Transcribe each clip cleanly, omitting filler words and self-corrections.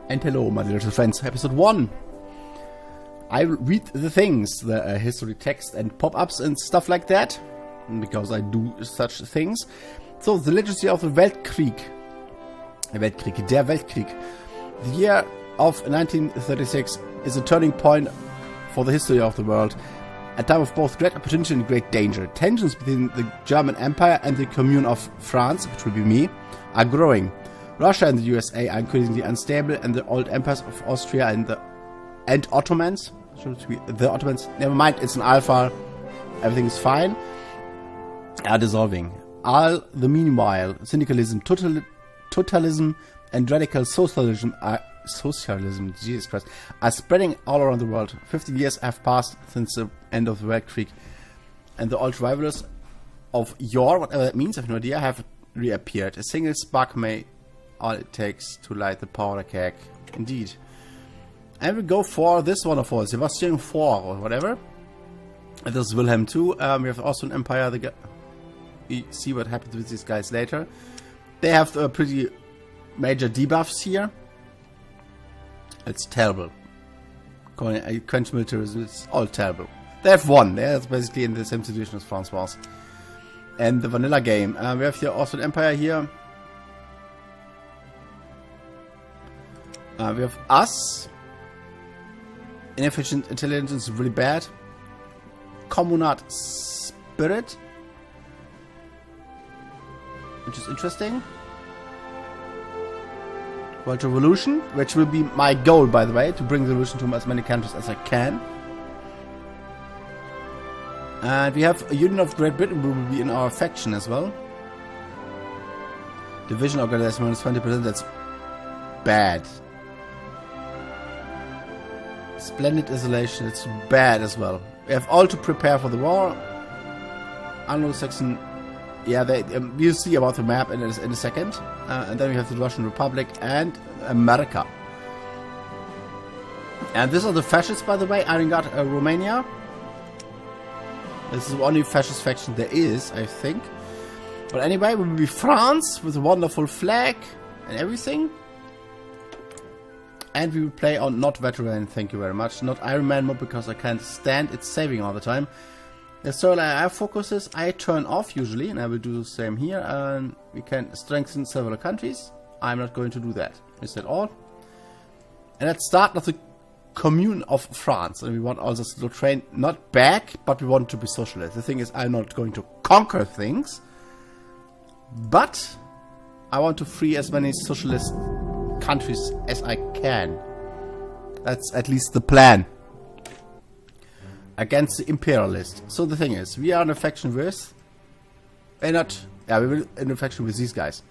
And hello, my little friends. Episode 1. I read the things, the history text and pop-ups and stuff like that, because I do such things. So, the legacy of the Weltkrieg. Der Weltkrieg. The year of 1936 is a turning point for the history of the world. A time of both great opportunity and great danger. Tensions between the German Empire and the Commune of France, which will be me, are growing. Russia and the USA are increasingly unstable, and the old empires of Austria and Ottomans, the Ottomans, never mind, it's an alpha, everything is fine, are dissolving. All the meanwhile, syndicalism, totalism, and radical socialism, Jesus Christ, are spreading all around the world. 50 years have passed since the end of the Weltkrieg, and the old rivals of yore, whatever that means, I have no idea, have reappeared. A single spark may all it takes to light the powder keg. Indeed. And we go for this wonderful Sebastian IV or whatever. And this is Wilhelm II. We have the Austrian Empire. We see what happens with these guys later. They have pretty major debuffs here. It's terrible. Quench militarism, it's all terrible. They have won. They're basically in the same situation as France was. And the vanilla game. We have the Austrian Empire here. We have us. Inefficient intelligence, really bad. Communard spirit, which is interesting. World Revolution, which will be my goal, by the way, to bring the revolution to as many countries as I can. And we have a Union of Great Britain, who will be in our faction as well. Division organization minus 20%, that's bad. Splendid isolation, it's bad as well. We have all to prepare for the war. Anglo-Saxon, yeah, we'll see about the map in a second. And then we have the Russian Republic and America. And these are the fascists, by the way. I got Romania. This is the only fascist faction there is, I think. But anyway, we will be France with a wonderful flag and everything. And we will play on not veteran, thank you very much. Not Iron Man mode because I can't stand its saving all the time. The solar AI focuses I turn off usually, and I will do the same here. And we can strengthen several countries. I'm not going to do that. Is that all? And let's start with the Commune of France. And we want also to train not back, but we want to be socialist. The thing is, I'm not going to conquer things, but I want to free as many socialist countries as I can. That's at least the plan. Against the imperialist. So the thing is, we are in a faction with we will in a faction with these guys.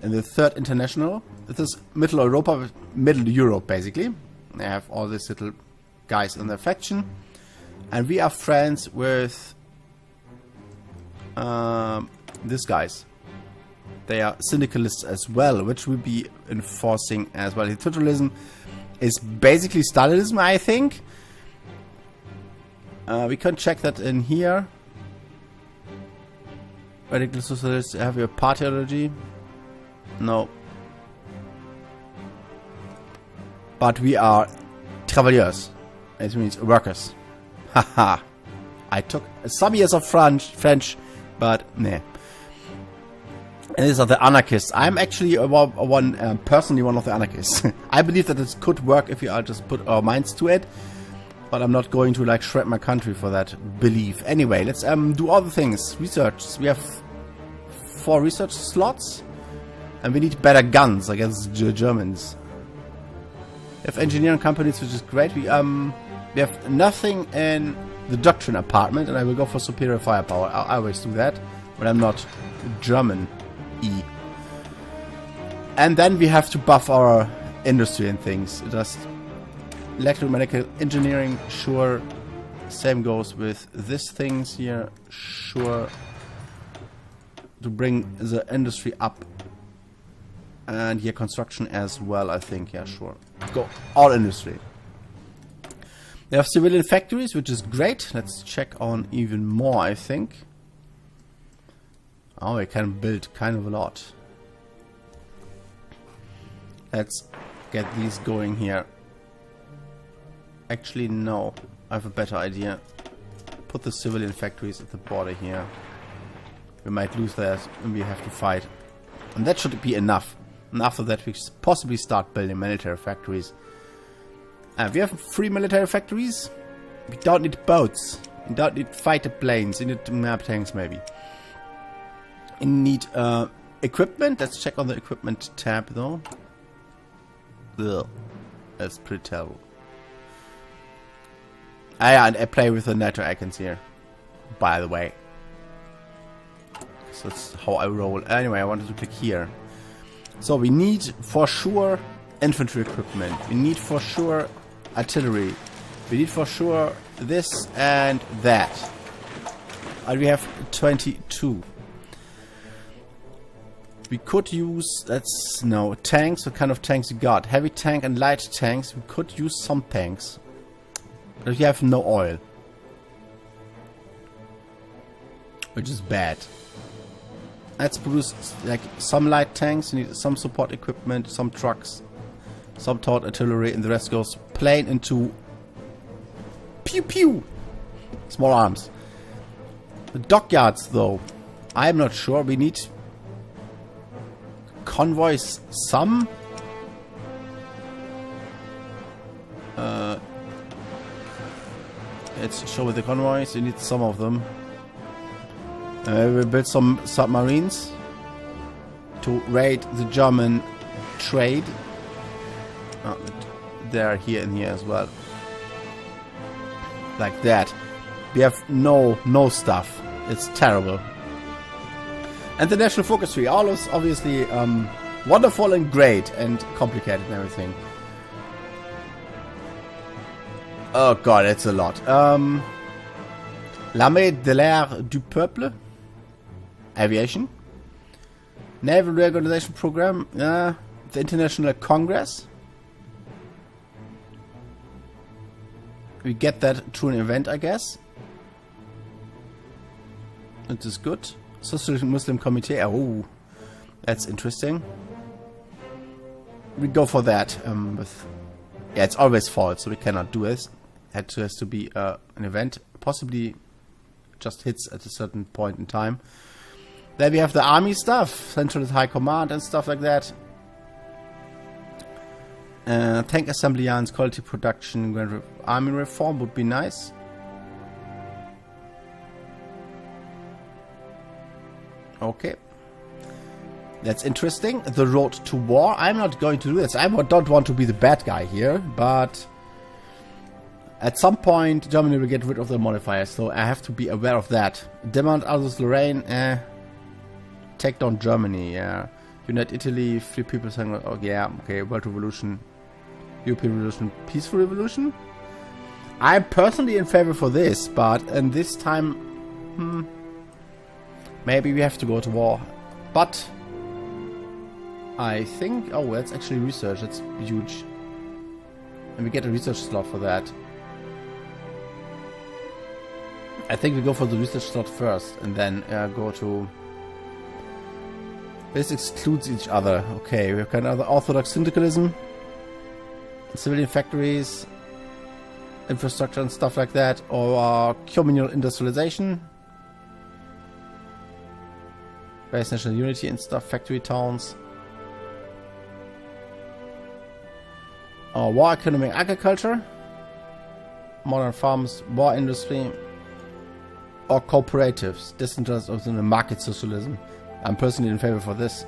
In the Third International. This is Middle Europe basically. They have all these little guys in their faction. And we are friends with these guys. They are syndicalists as well, which will be enforcing as well. Totalism is basically Stalinism, I think. We can check that in here. Radical Socialists, have you a party ideology? No. But we are travailleurs. It means workers. Haha. I took some years of French, but nah. And these are the anarchists. I'm actually personally one of the anarchists. I believe that this could work if we all just put our minds to it. But I'm not going to like shred my country for that belief. Anyway, let's do all the things. Research. We have 4 research slots. And we need better guns against the Germans. We have engineering companies, which is great. We have nothing in the doctrine apartment. And I will go for superior firepower. I always do that when I'm not German. And then we have to buff our industry and things. Just electromechanical engineering, sure. Same goes with these things here, sure. To bring the industry up. And here construction as well, I think. Yeah, sure. Go all industry. They have civilian factories, which is great. Let's check on even more, I think. Oh, we can build kind of a lot. Let's get these going here. Actually, no. I have a better idea. Put the civilian factories at the border here. We might lose that and we have to fight. And that should be enough. And after that we possibly start building military factories. We have 3 military factories. We don't need boats. We don't need fighter planes. We need map tanks maybe. We need equipment. Let's check on the equipment tab though. Ugh. That's pretty terrible. Yeah, and I play with the NATO icons here. By the way. So that's how I roll. Anyway, I wanted to click here. So we need for sure infantry equipment. We need for sure artillery. We need for sure this and that. And we have 22. We could use, tanks. What kind of tanks you got? Heavy tank and light tanks. We could use some tanks. But we have no oil. Which is bad. Let's produce like some light tanks. You need some support equipment, some trucks, some towed artillery, and the rest goes plain into pew pew. Small arms. The dockyards, though, I'm not sure. We need convoys. Some. Let's show with the convoys. You need some of them. We built some submarines to raid the German trade. Oh, they're here and here as well. Like that. We have no stuff. It's terrible. And the national focus tree. All is obviously wonderful and great and complicated and everything. Oh god, it's a lot. L'Armée de l'Air du Peuple. Aviation. Naval Reorganization Program. The International Congress. We get that through an event, I guess. It is good. Socialist Muslim Committee. Oh, that's interesting. We go for that. Yeah, it's always false, so we cannot do this. It has to be an event. Possibly just hits at a certain point in time. Then we have the army stuff. Centralist High Command and stuff like that. Tank assembly yards, quality production, army reform would be nice. Okay. That's interesting. The road to war. I'm not going to do this. I don't want to be the bad guy here, but at some point Germany will get rid of the modifiers, so I have to be aware of that. Demand Alsace-Lorraine, take down Germany, yeah. Unite Italy, free people saying, oh yeah, okay, World Revolution, European Revolution, Peaceful Revolution. I'm personally in favor for this, but in this time, maybe we have to go to war. But I think, oh, that's actually research, that's huge. And we get a research slot for that. I think we go for the research slot first, and then go to... This excludes each other. Okay, we have kind of orthodox syndicalism, civilian factories, infrastructure and stuff like that, or communal industrialization, various national unity and stuff, factory towns, or war economy, agriculture, modern farms, war industry, or cooperatives, disinterest of the market socialism. I'm personally in favor for this.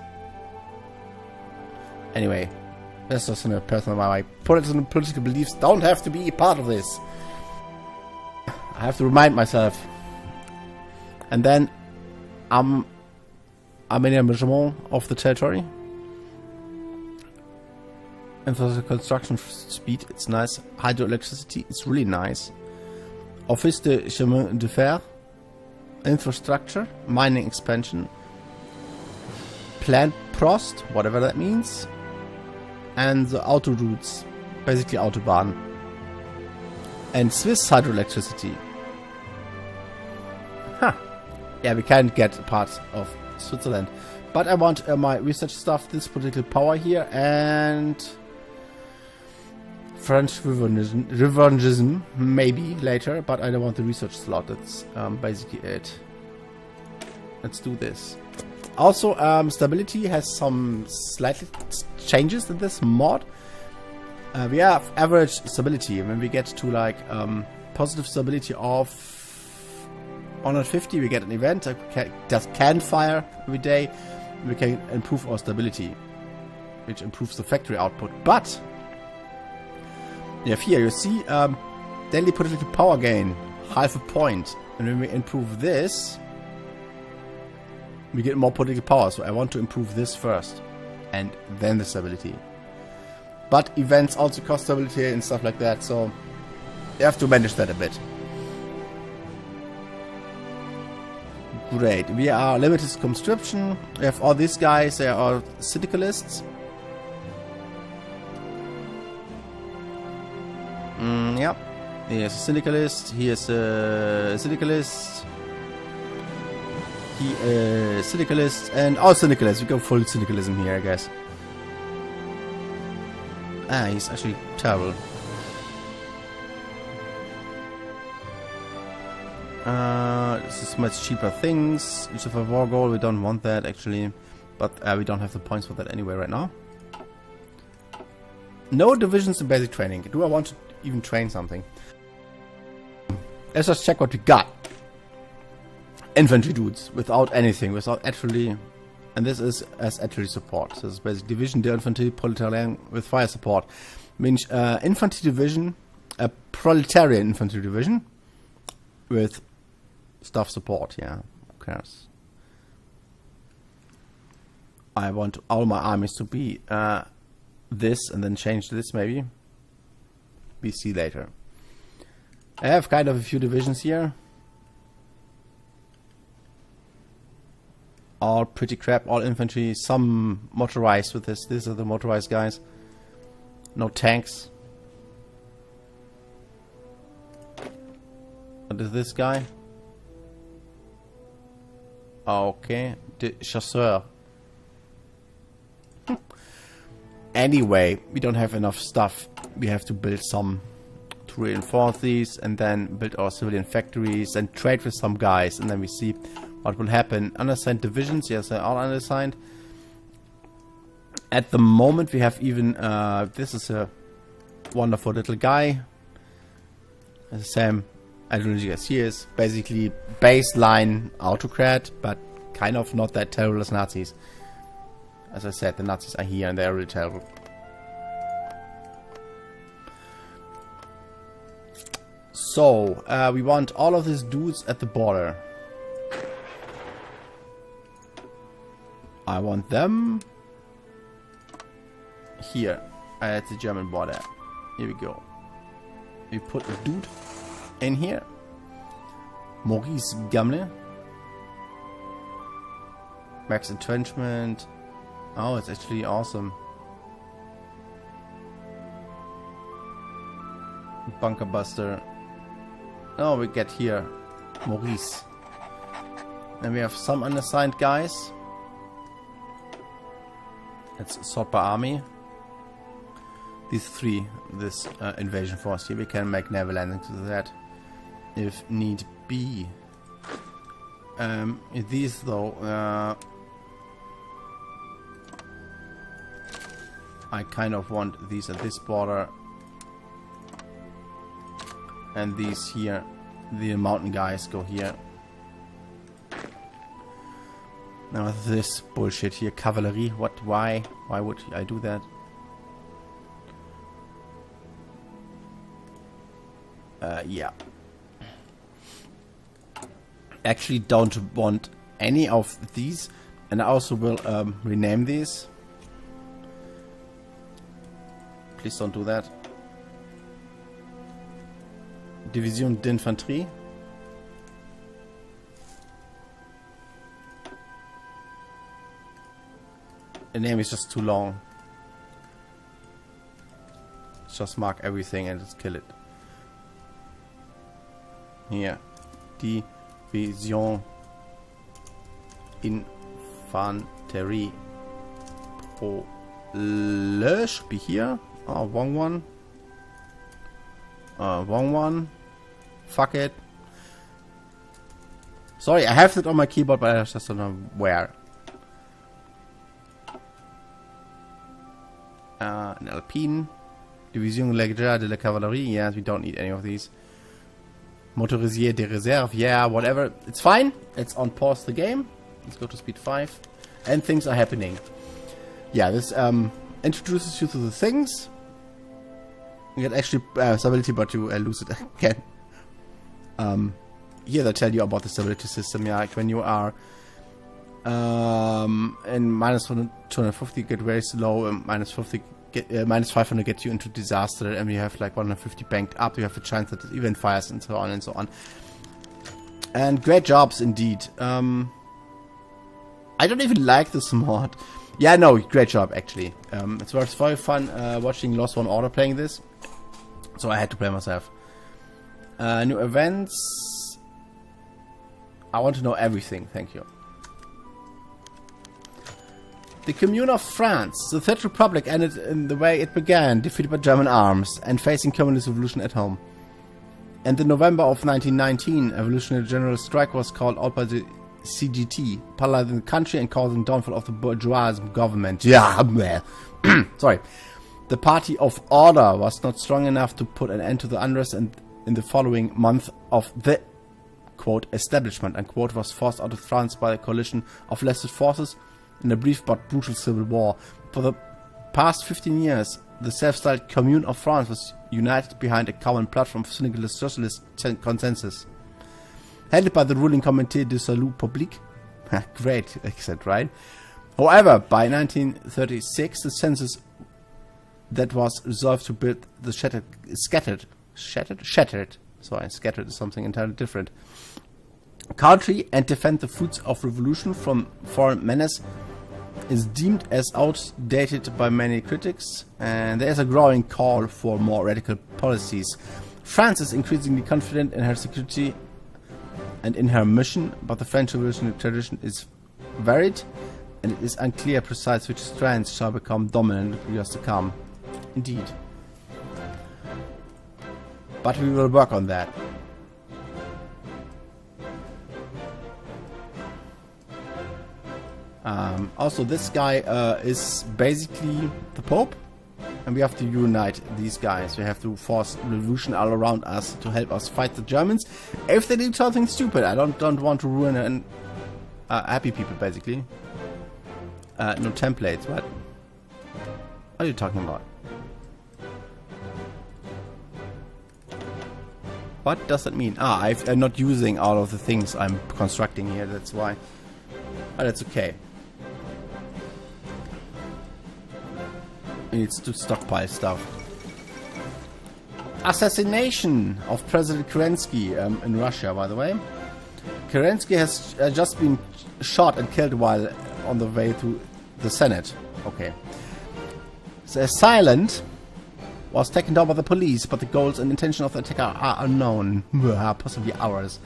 Anyway, that's just a personal. My political beliefs don't have to be a part of this. I have to remind myself. And then, aménagement of the territory. Infrastructure construction speed, it's nice. Hydroelectricity, it's really nice. Office de chemin de fer. Infrastructure, mining expansion. Plant Prost, whatever that means. And the auto routes, basically Autobahn. And Swiss hydroelectricity. Huh. Yeah, we can't get part of Switzerland. But I want my research stuff, this political power here, and French revanchism, maybe later, but I don't want the research slot. That's basically it. Let's do this. Also, stability has some slightly changes in this mod. We have average stability. When we get to like positive stability of 150, we get an event that can fire every day. We can improve our stability, which improves the factory output. But here you see daily political power gain, half a point. And when we improve this, we get more political power. So I want to improve this first, and then the stability. But events also cost stability and stuff like that, so you have to manage that a bit. Great. We are limited conscription. We have all these guys. They are syndicalists. Yep. Here's a syndicalist. Here's a syndicalist. He is syndicalist and all syndicalists. We go full syndicalism here, I guess. Ah, he's actually terrible. This is much cheaper things. Use of a war goal. We don't want that actually, but we don't have the points for that anyway right now. No divisions in basic training. Do I want to even train something? Let's just check what we got. Infantry dudes without anything, without actually, and this is as artillery support. So it's basic division, der infantry, proletarian with fire support. Means infantry division, a proletarian infantry division with staff support. Yeah, of course. I want all my armies to be this, and then change this maybe. We see later. I have kind of a few divisions here. All pretty crap, all infantry, some motorized with this. These are the motorized guys. No tanks. What is this guy? Okay, the chasseur. Anyway, we don't have enough stuff. We have to build some to reinforce these, and then build our civilian factories and trade with some guys, and then we see what will happen. Unassigned divisions, yes, they're all unassigned. At the moment we have even, this is a wonderful little guy. Same ideology as he is. Basically baseline autocrat, but kind of not that terrible as Nazis. As I said, the Nazis are here and they're really terrible. So, we want all of these dudes at the border. I want them here at the German border. Here we go. We put a dude in here. Maurice Gamle. Max entrenchment. Oh, it's actually awesome. Bunker buster. Oh, we get here Maurice. And we have some unassigned guys. Let's sort by army. These three, this invasion force here, we can make naval landing to that if need be. These though, I kind of want these at this border, and these here, the mountain guys go here. Now this bullshit here, cavalry. What? Why? Why would I do that? Yeah. Actually, don't want any of these, and I also will rename these. Please don't do that. Division d'Infanterie. The name is just too long. Just mark everything and just kill it. Here. Division Infanterie. Prole should be here. Oh, wrong one. Wrong one. Fuck it. Sorry, I have it on my keyboard, but I just don't know where. An Alpine. Division Légère de la Cavalerie. Yes, we don't need any of these. Motorisier de Réserve. Yeah, whatever. It's fine. It's on pause the game. Let's go to speed 5. And things are happening. Yeah, this introduces you to the things. You get actually stability, but you lose it again. Here they tell you about the stability system. Yeah, like when you are in minus 250 get very slow, minus 50 get, minus 500 get you into disaster, and you have like 150 banked up, you have a chance that it even fires, and so on and so on. And great jobs indeed. I don't even like this mod. Yeah, no, great job actually. It was very fun watching Lost One Order playing this, so I had to play myself. New events. I want to know everything, thank you. The Commune of France. The Third Republic ended in the way it began, defeated by German arms and facing communist revolution at home. And in November of 1919, a revolutionary general strike was called out by the CGT, paralyzing the country and causing the downfall of the bourgeois government. Yeah, sorry. The Party of Order was not strong enough to put an end to the unrest, and in the following month of the, quote, establishment, unquote, was forced out of France by a coalition of leftist forces in a brief but brutal civil war. For the past 15 years, the self-styled Commune of France was united behind a common platform of Syndicalist Socialist consensus. Headed by the ruling Comité de Salut Public. Great accent, right? However, by 1936, the census that was resolved to build the scattered is something entirely different. Country and defend the fruits of revolution from foreign menace is deemed as outdated by many critics, and there is a growing call for more radical policies. France is increasingly confident in her security and in her mission, but the French revolutionary tradition is varied, and it is unclear precise which strands shall become dominant in years to come. Indeed. But we will work on that. Also, this guy is basically the Pope, and we have to unite these guys. We have to force revolution all around us to help us fight the Germans. If they do something stupid, I don't want to ruin an happy people, basically. No templates, what? What are you talking about? What does that mean? I'm not using all of the things I'm constructing here, that's why. But that's okay. We need to stockpile stuff. Assassination of President Kerensky in Russia, by the way. Kerensky has just been shot and killed while on the way to the Senate. Okay. The assailant was taken down by the police, but the goals and intention of the attacker are unknown. Possibly ours.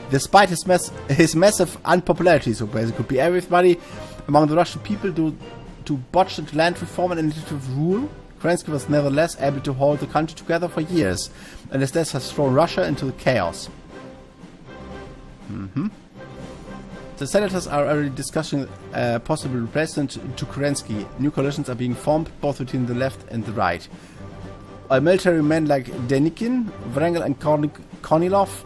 Despite his massive unpopularity, so basically could be everybody among the Russian people to botched land reform and initiative rule, Kerensky was nevertheless able to hold the country together for years, and his death has thrown Russia into the chaos. The senators are already discussing a possible replacement to Kerensky. New coalitions are being formed, both between the left and the right. While military men like Denikin, Wrangel and Kornilov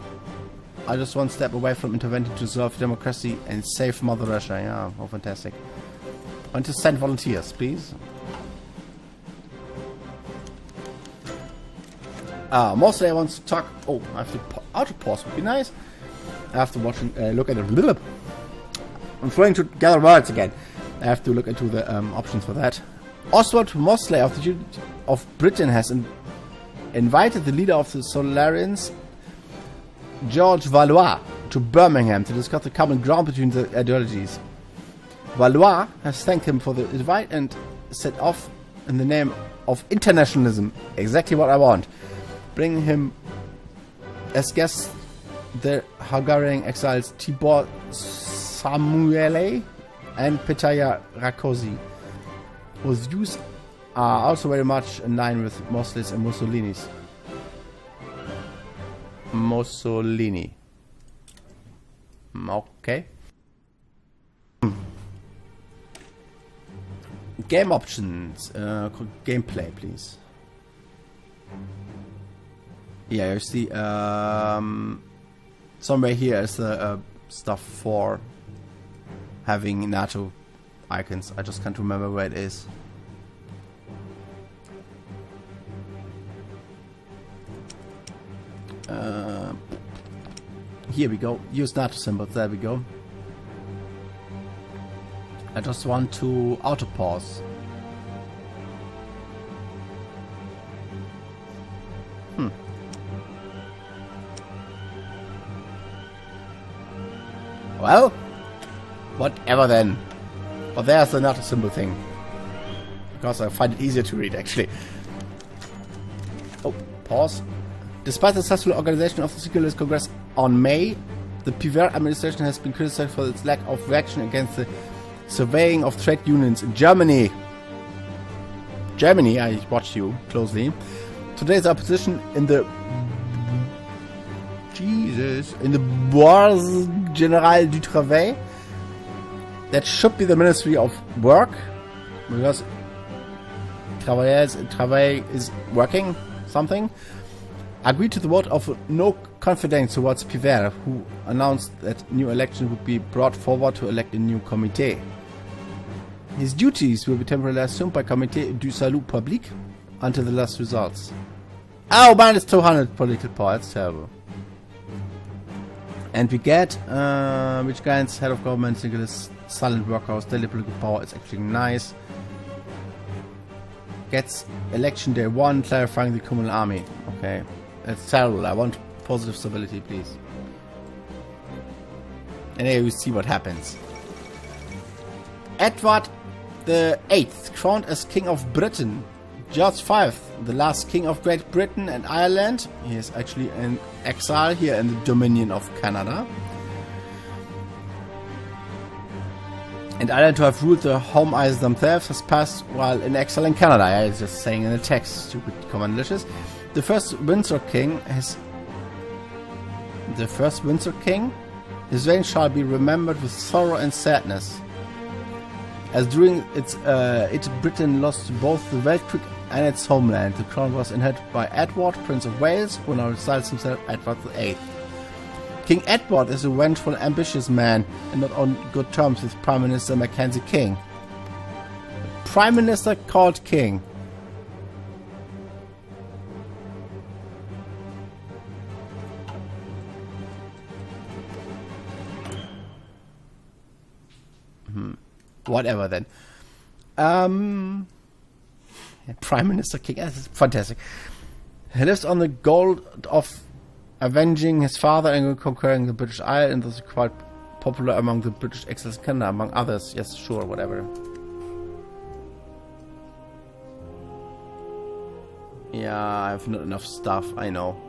are just one step away from interventing to resolve democracy and save Mother Russia. Yeah, oh fantastic. I want to send volunteers, please. Mostly I want to talk... Oh, I have to... Auto pause would be nice. I have to look at the... I'm trying to gather words again. I have to look into the options for that. Oswald Mosley of Britain has invited the leader of the Solarians, George Valois, to Birmingham to discuss the common ground between the ideologies. Valois has thanked him for the invite and set off in the name of internationalism. Exactly what I want. Bring him as guests the Hungarian exiles Tibor Samuele and Petaya Rakosi, whose views are also very much in line with Mosley's and Mussolini's. Mussolini. Okay. Game options. Gameplay, please. Yeah, you see, somewhere here is the stuff for having NATO icons. I just can't remember where it is. Here we go. Use NATO symbols. There we go. I just want to auto pause. Well, whatever then. But there's the NATO symbol thing. Because I find it easier to read, actually. Oh, pause. Despite the successful organization of the Syndicalist Congress on May, the Piver administration has been criticized for its lack of reaction against the surveying of trade unions in Germany. Germany, I watched you closely. Today's opposition in the Bourse Générale du Travail. That should be the Ministry of Work, because Travail is working something. Agreed to the vote of no confidence towards Piver, who announced that new election would be brought forward to elect a new committee. His duties will be temporarily assumed by Comité du Salut Public until the last results. Oh, minus 200 political power, that's terrible. And we get, which grants head of government, Syndicalist, silent workhouse, daily political power, it's actually nice. Gets election day 1, clarifying the communal army. Okay, that's terrible. I want positive stability, please. And here we see what happens. Edward the 8th, crowned as King of Britain. George V, the last King of Great Britain and Ireland. He is actually in exile here in the Dominion of Canada. And Ireland, to have ruled the home islands themselves, has passed while in exile in Canada. I was just saying in the text, stupid commandlishes. The first Windsor King, his reign shall be remembered with sorrow and sadness. As during it Britain lost both the Weltkrieg and its homeland. The crown was inherited by Edward, Prince of Wales, who now styles himself Edward VIII. King Edward is a vengeful, ambitious man, and not on good terms with Prime Minister Mackenzie King. Prime Minister called King. Whatever then. Prime Minister King, that's fantastic. He lives on the goal of avenging his father and conquering the British Isles, and thus quite popular among the British exiles in Canada, among others. Yes, sure, whatever. Yeah, I have not enough stuff, I know.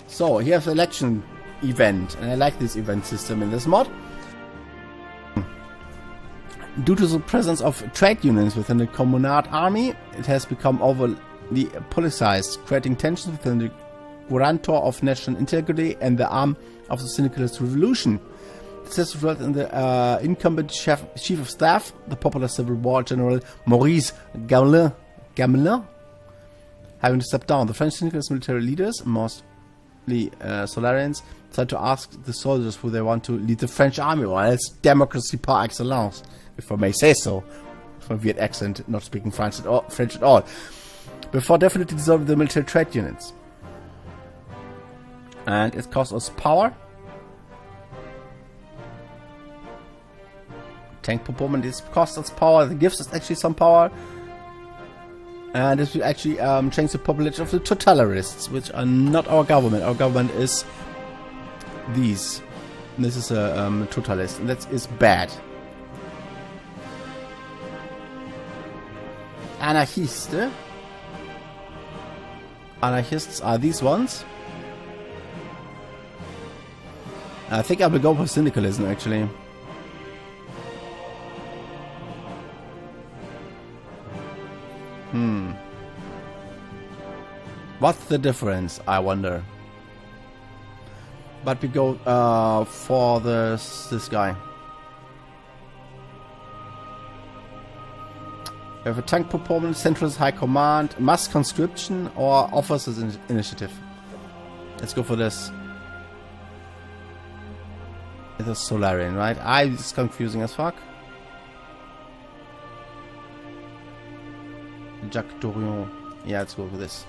So, here's the election event, and I like this event system in this mod. Due to the presence of trade unions within the Communard army, it has become overly politicized, creating tensions within the guarantor of national integrity and the arm of the Syndicalist revolution. This has resulted in the incumbent chief of staff, the popular Civil War General Maurice Gamelin, having to step down. The French Syndicalist military leaders, mostly Solarians, tried to ask the soldiers who they want to lead the French army. Well, it's democracy par excellence, if I may say so, from a weird accent, not speaking French at all, before definitely dissolving the military trade unions. And it costs us power. Tank propulsion, it costs us power, it gives us actually some power. And this will actually change the population of the totalitarists, which are not our government. Our government is these. And this is a totalist, and that is bad. Anarchists are these ones. I think I will go for syndicalism, actually. What's the difference, I wonder? But we go for this guy. We have a tank proponent, centralist high command, mass conscription, or officers initiative. Let's go for this. It is Solarian, right? It's confusing as fuck. Jacques Dorion. Yeah, let's go for this.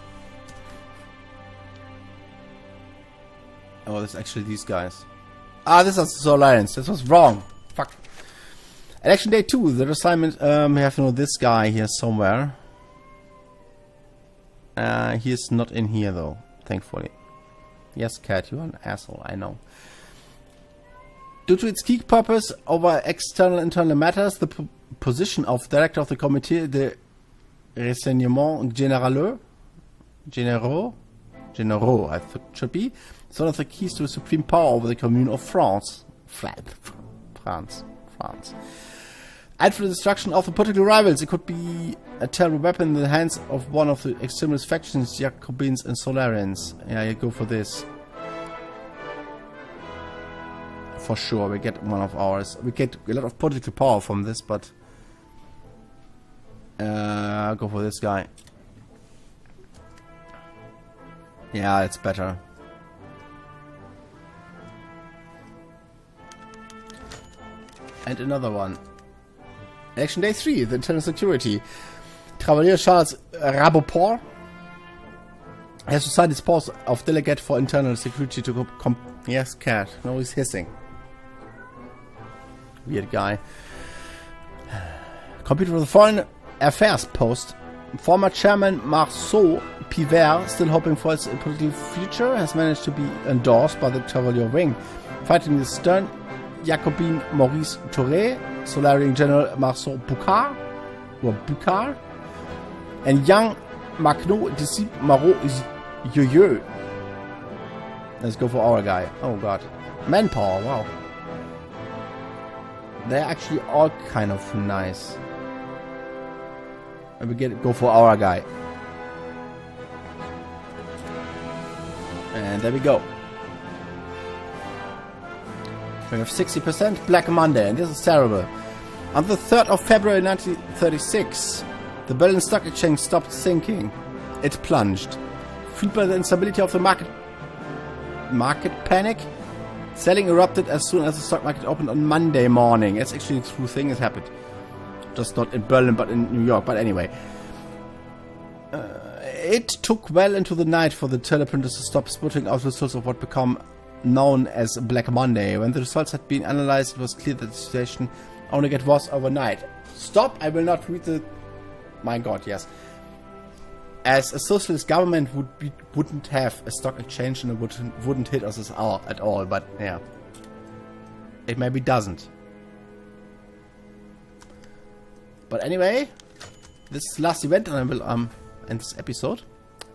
Oh, this is actually these guys. This is Solarians. This was wrong. Fuck. Election day 2. The assignment. We have to know this guy here somewhere. He is not in here though, thankfully. Yes, Cat, you're an asshole. I know. Due to its key purpose over external and internal matters, the position of director of the Comité de Renseignement Généraux, I thought it should be, is one of the keys to the supreme power over the Commune of France. France. And for the destruction of the political rivals, it could be a terrible weapon in the hands of one of the extremist factions, Jacobins and Solarians. Yeah, you go for this. For sure, we get one of ours. We get a lot of political power from this, but go for this guy. Yeah, it's better. And another one. Election day 3, the internal security. Cavalier Charles Raboport has decided his post of delegate for internal security to yes, cat. No, he's hissing. Weird guy. Competed for the foreign affairs post. Former chairman Marceau Pivert, still hoping for his political future, has managed to be endorsed by the Cavalier wing, fighting the stern Jacobin Maurice Touré, Solarian General Marceau Boucard, and young Macno Disciple Marot Yoyeux. Let's go for our guy. Oh god. Manpower, wow. They're actually all kind of nice. And we go for our guy. And there we go. We have 60% Black Monday, and this is terrible. On the 3rd of February 1936, the Berlin Stock Exchange stopped sinking. It plunged. Fueled by the instability of the market panic, selling erupted as soon as the stock market opened on Monday morning. It's actually a true thing, it happened. Just not in Berlin, but in New York. But anyway. It took well into the night for the teleprinters to stop sputting out results of what became known as Black Monday. When the results had been analyzed, it was clear that the situation only get worse overnight. Stop! I will not read the... My god, yes. As a socialist government wouldn't have a stock exchange and it wouldn't hit us at all, but yeah. It maybe doesn't. But anyway, this is the last event and I will end this episode.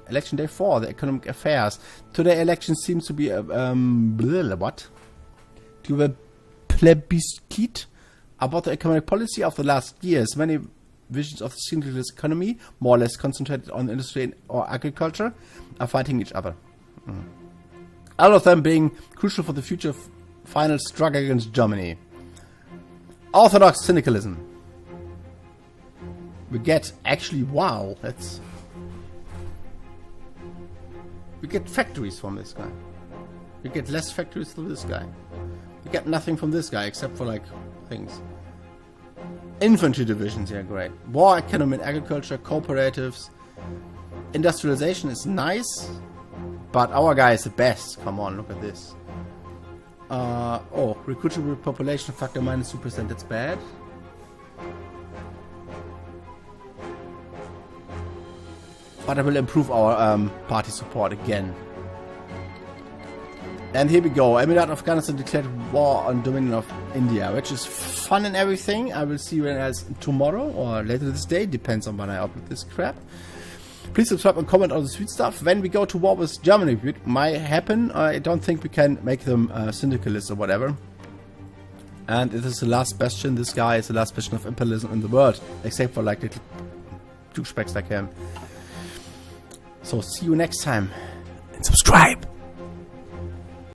Election day 4, the economic affairs. Today election seems to be a what? To a plebiscite about the economic policy of the last years. Many visions of the Syndicalist economy, more or less concentrated on industry or agriculture, are fighting each other. All of them being crucial for the future final struggle against Germany. Orthodox syndicalism. We get actually, wow, that's... We get factories from this guy. We get less factories from this guy. We get nothing from this guy except for like things. Infantry divisions, yeah, great. War economy and agriculture, cooperatives. Industrialization is nice, but our guy is the best. Come on, look at this. Oh, recruitable population factor -2%, that's bad. But I will improve our party support again. And here we go. Emirat of Afghanistan declared war on Dominion of India, which is fun and everything. I will see you guys tomorrow or later this day. Depends on when I upload this crap. Please subscribe and comment on the sweet stuff. When we go to war with Germany, it might happen. I don't think we can make them syndicalists or whatever. And it is the last bastion. This guy is the last bastion of imperialism in the world. Except for like little douchebags like him. So see you next time. And subscribe.